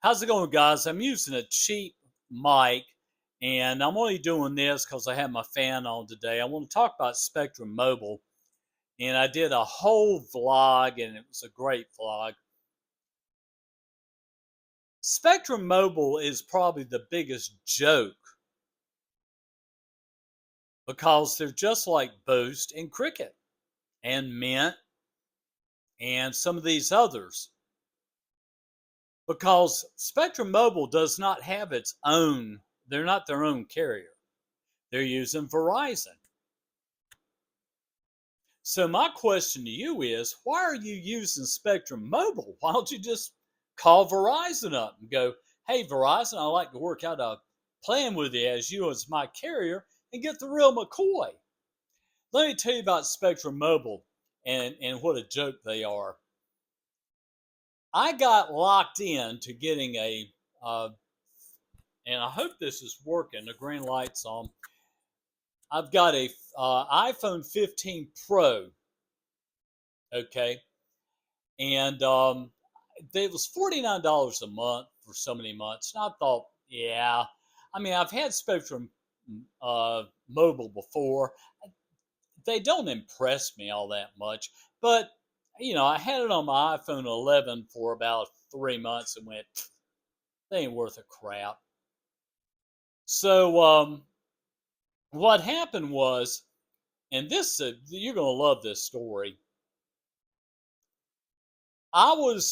How's it going, guys? I'm using a cheap mic, and I'm only doing this because I have my fan on today. I want to talk about Spectrum Mobile, and I did a whole vlog, and it was a great vlog. Spectrum Mobile is probably the biggest joke because they're just like Boost and Cricket and Mint and some of these others. Because Spectrum Mobile does not have its own, they're not their own carrier. They're using Verizon. So my question to you is, why are you using Spectrum Mobile? Why don't you just call Verizon up and go, hey, Verizon, I'd like to work out a plan with you as my carrier and get the real McCoy. Let me tell you about Spectrum Mobile and what a joke they are. I got locked in to getting and I hope this is working, the green light's on. I've got a iPhone 15 Pro, okay? And it was $49 a month for so many months. And I thought, yeah, I mean, I've had Spectrum Mobile before. They don't impress me all that much, but I had it on my iPhone 11 for about 3 months and went, they ain't worth a crap. So what happened was, and this you're gonna love this story. I was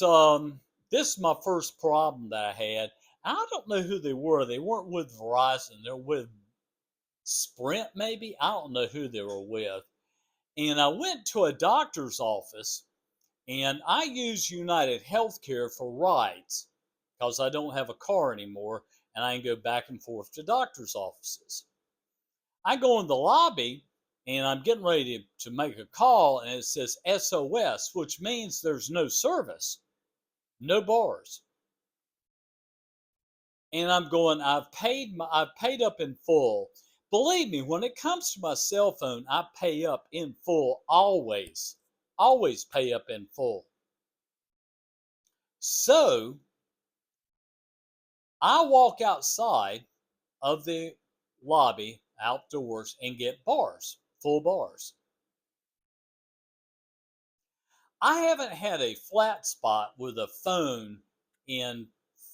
this is my first problem that I had. I don't know who they were. They weren't with Verizon. They're with Sprint, maybe. I don't know who they were with. And I went to a doctor's office, and I use United Healthcare for rides because I don't have a car anymore, and I can go back and forth to doctor's offices. I go in the lobby, and I'm getting ready to make a call, and it says SOS, which means there's no service, no bars. And I'm going, I've paid up in full. Believe me, when it comes to my cell phone, I pay up in full always. Always pay up in full. So I walk outside of the lobby outdoors and get bars, full bars. I haven't had a flat spot with a phone in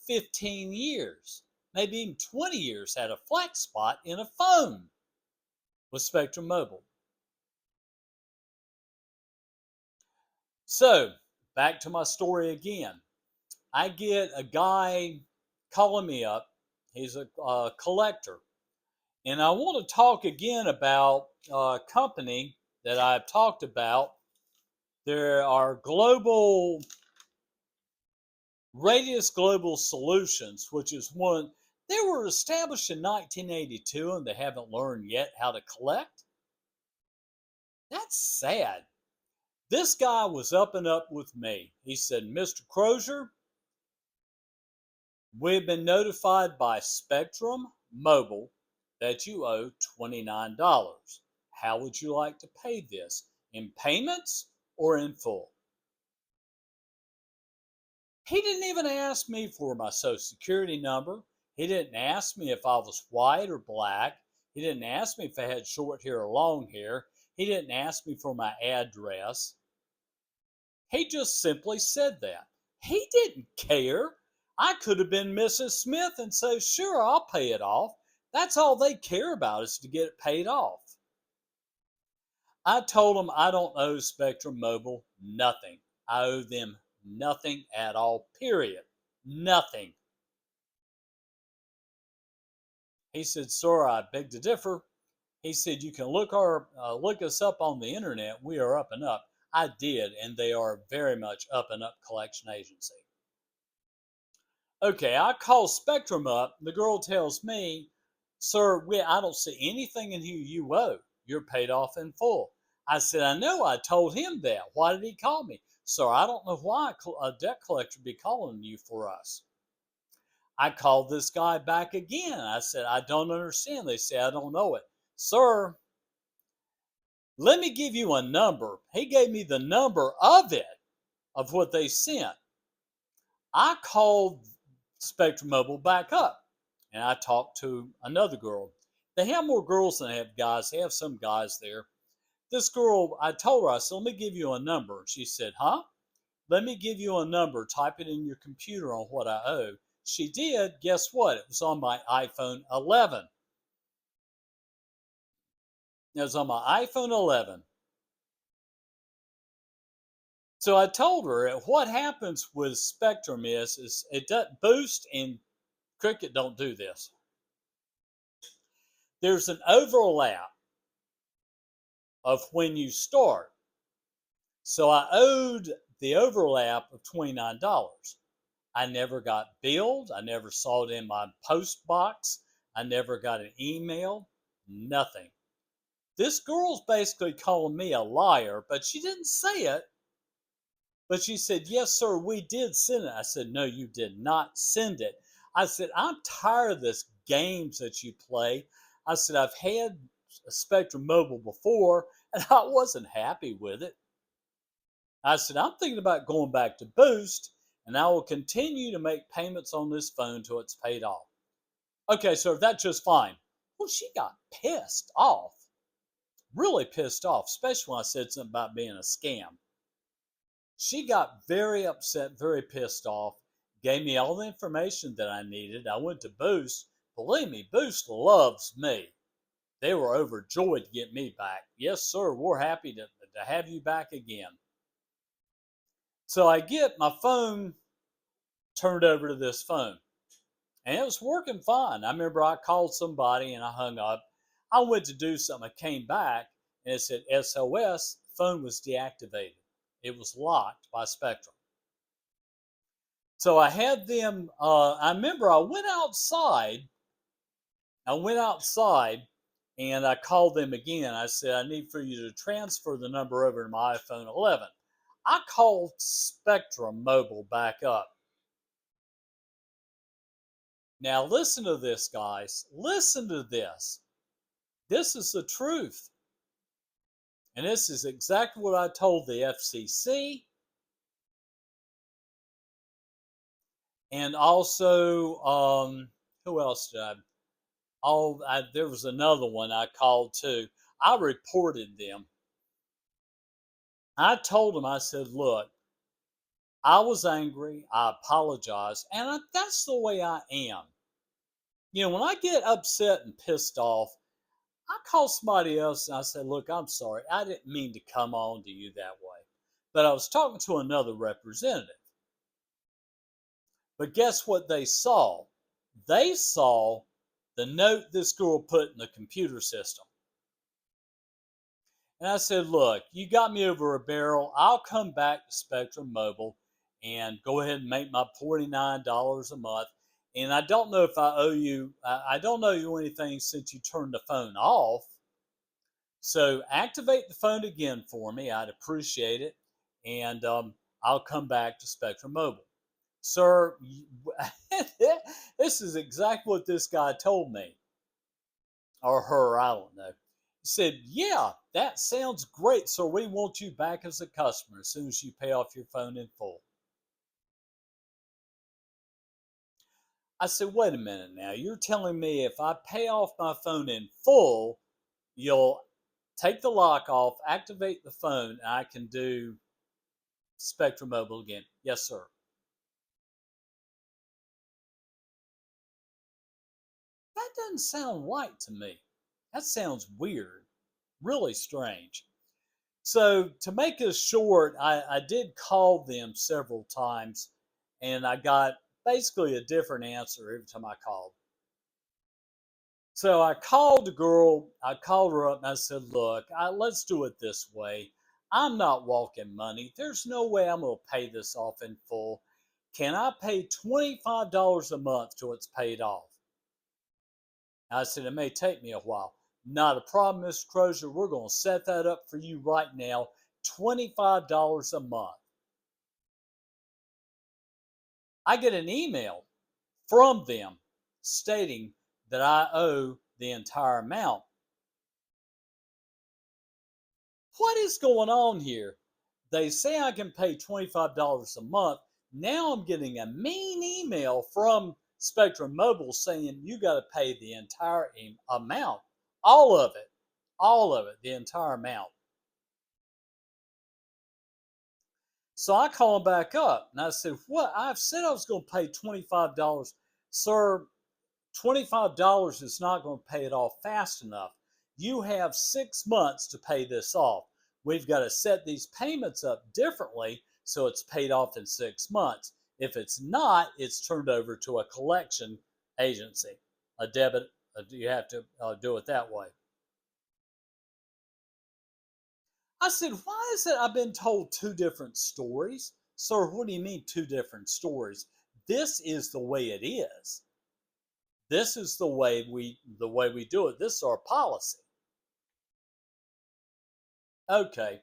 15 years, maybe even 20 years, had a flat spot in a phone with Spectrum Mobile. So, back to my story again. I get a guy calling me up. He's a collector. And I want to talk again about a company that I've talked about. There are Radius Global Solutions, which is one. They were established in 1982 and they haven't learned yet how to collect. That's sad. This guy was up and up with me. He said, Mr. Crozier, we've been notified by Spectrum Mobile that you owe $29. How would you like to pay this? In payments or in full? He didn't even ask me for my social security number. He didn't ask me if I was white or black. He didn't ask me if I had short hair or long hair. He didn't ask me for my address. He just simply said that. He didn't care. I could have been Mrs. Smith and say, sure, I'll pay it off. That's all they care about is to get it paid off. I told him I don't owe Spectrum Mobile nothing. I owe them nothing at all, period. Nothing. He said, sir, I beg to differ. He said, you can look us up on the internet. We are up and up. I did, and they are very much up and up collection agency. Okay, I call Spectrum up. The girl tells me, sir, I don't see anything in here you owe. You're paid off in full. I said, I know. I told him that. Why did he call me? Sir, I don't know why a debt collector would be calling you for us. I called this guy back again. I said, I don't understand. They say, I don't know it. Sir, let me give you a number. He gave me the number of it, of what they sent. I called Spectrum Mobile back up. And I talked to another girl. They have more girls than they have guys. They have some guys there. This girl, I told her, I said, let me give you a number. She said, huh? Let me give you a number. Type it in your computer on what I owe. She did. Guess what? It was on my iPhone 11. It was on my iPhone 11. So I told her what happens with Spectrum is it doesn't boost, and Cricket don't do this. There's an overlap of when you start. So I owed the overlap of $29. I never got billed. I never saw it in my post box. I never got an email. Nothing. This girl's basically calling me a liar, but she didn't say it. But she said, yes, sir, we did send it. I said, no, you did not send it. I said, I'm tired of this games that you play. I said, I've had a Spectrum Mobile before, and I wasn't happy with it. I said, I'm thinking about going back to Boost, and I will continue to make payments on this phone until it's paid off. Okay, sir, that's just fine. Well, she got pissed off, really pissed off, especially when I said something about being a scam. She got very upset, very pissed off, gave me all the information that I needed. I went to Boost. Believe me, Boost loves me. They were overjoyed to get me back. Yes, sir, we're happy to have you back again. So I get my phone turned over to this phone, and it was working fine. I remember I called somebody and I hung up. I went to do something. I came back and it said SOS, phone was deactivated. It was locked by Spectrum. So I had them, I remember I went outside and I called them again. I said, I need for you to transfer the number over to my iPhone 11. I called Spectrum Mobile back up. Now listen to this, guys. Listen to this. This is the truth. And this is exactly what I told the FCC. And also, who else did there was another one I called too. I reported them. I told them, I said, look, I was angry. I apologized. And that's the way I am. You know, when I get upset and pissed off, I call somebody else and I say, look, I'm sorry. I didn't mean to come on to you that way. But I was talking to another representative. But guess what they saw? They saw the note this girl put in the computer system. And I said, look, you got me over a barrel. I'll come back to Spectrum Mobile and go ahead and make my $49 a month. And I don't know if I owe you, I don't owe you anything since you turned the phone off. So activate the phone again for me. I'd appreciate it. And I'll come back to Spectrum Mobile. Sir, this is exactly what this guy told me. Or her, I don't know. He said, yeah, that sounds great. So we want you back as a customer as soon as you pay off your phone in full. I said, wait a minute now. You're telling me if I pay off my phone in full, you'll take the lock off, activate the phone, and I can do Spectrum Mobile again. Yes, sir. That doesn't sound right to me. That sounds weird, really strange. So, to make this short, I did call them several times and I got basically a different answer every time I called. So, I called the girl, I called her up and I said, look, let's do it this way. I'm not walking money. There's no way I'm going to pay this off in full. Can I pay $25 a month till it's paid off? I said, it may take me a while. Not a problem, Mr. Crozier. We're going to set that up for you right now. $25 a month. I get an email from them stating that I owe the entire amount. What is going on here? They say I can pay $25 a month. Now I'm getting a mean email from Spectrum Mobile saying you got to pay the entire amount, all of it, the entire amount. So I called back up and I said, "What? I've said I was going to pay $25, sir. $25 is not going to pay it off fast enough. You have 6 months to pay this off. We've got to set these payments up differently so it's paid off in 6 months. If it's not, it's turned over to a collection agency, a debit. You have to do it that way." I said, "Why is it I've been told two different stories?" "Sir, what do you mean two different stories? This is the way it is. This is the way we do it. This is our policy." Okay.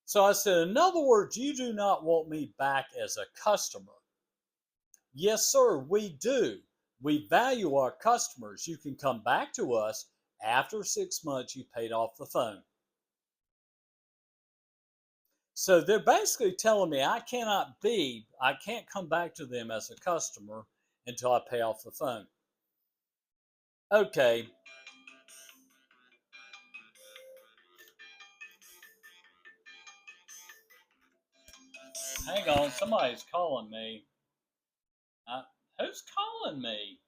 So I said, "In other words, you do not want me back as a customer." "Yes, sir, we do. We value our customers. You can come back to us after 6 months you paid off the phone." So they're basically telling me I can't come back to them as a customer until I pay off the phone. Okay, hang on, somebody's calling me. Uh, who's calling me?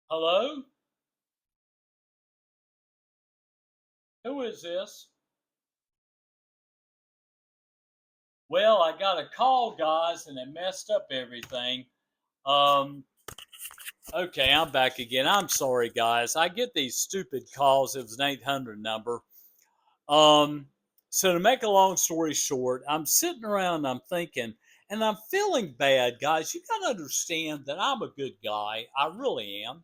Hello? Who is this? Well, I got a call, guys, and it messed up everything. Um, okay, I'm back again. I'm sorry, guys. I get these stupid calls. It was an 800 number. Um, so to make a long story short, I'm sitting around, I'm thinking, and I'm feeling bad, guys. You got to understand that I'm a good guy. I really am.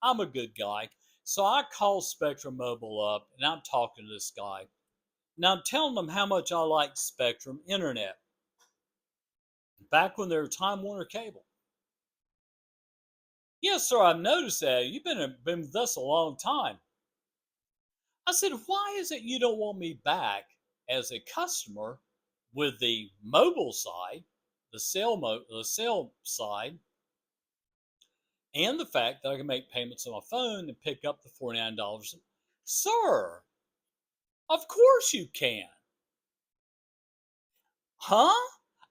I'm a good guy. So I call Spectrum Mobile up, and I'm talking to this guy. Now I'm telling them how much I like Spectrum Internet. Back when they were Time Warner Cable. "Yes, sir, I've noticed that. You've been with us a long time." I said, "Why is it you don't want me back as a customer with the mobile side, the sale side, and the fact that I can make payments on my phone and pick up the $49?" "Sir, of course you can." "Huh?"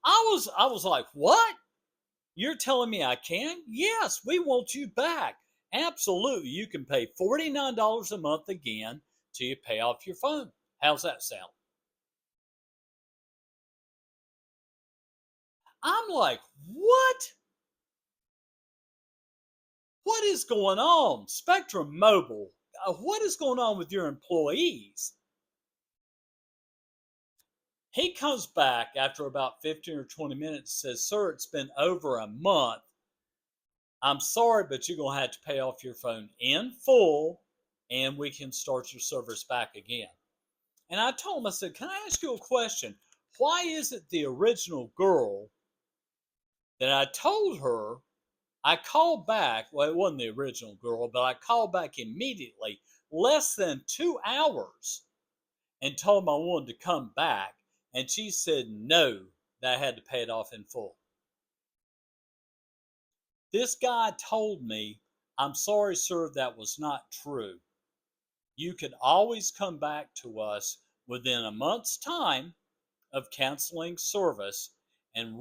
I was like, "What? You're telling me I can?" "Yes, we want you back. Absolutely. You can pay $49 a month again till you pay off your phone. How's that sound?" I'm like, "What? What is going on? Spectrum Mobile, what is going on with your employees?" He comes back after about 15 or 20 minutes and says, "Sir, it's been over a month. I'm sorry, but you're going to have to pay off your phone in full and we can start your service back again." And I told him, I said, "Can I ask you a question? Why is it the original girl that I told her I called back? Well, it wasn't the original girl, but I called back immediately, less than 2 hours, and told him I wanted to come back. And she said no, that I had to pay it off in full." This guy told me, "I'm sorry, sir, that was not true. You could always come back to us within a month's time of canceling service and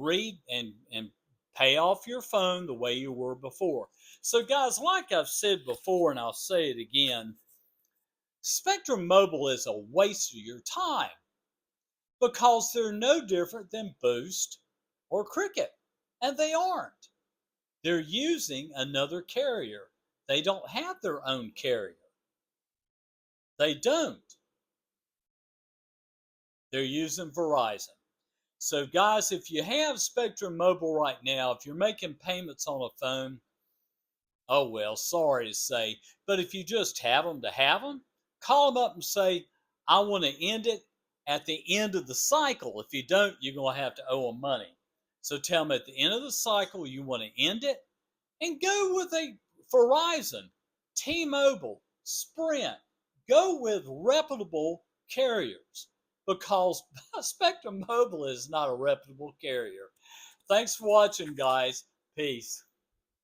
pay off your phone the way you were before." So, guys, like I've said before, and I'll say it again, Spectrum Mobile is a waste of your time because they're no different than Boost or Cricket, and they aren't. They're using another carrier. They don't have their own carrier. They don't. They're using Verizon. So, guys, if you have Spectrum Mobile right now, if you're making payments on a phone, oh well, sorry to say. But if you just have them, call them up and say, "I want to end it at the end of the cycle." If you don't, you're going to have to owe them money. So tell them at the end of the cycle you want to end it and go with a Verizon, T-Mobile, Sprint. Go with reputable carriers. because Spectrum Mobile is not a reputable carrier. Thanks for watching, guys. Peace.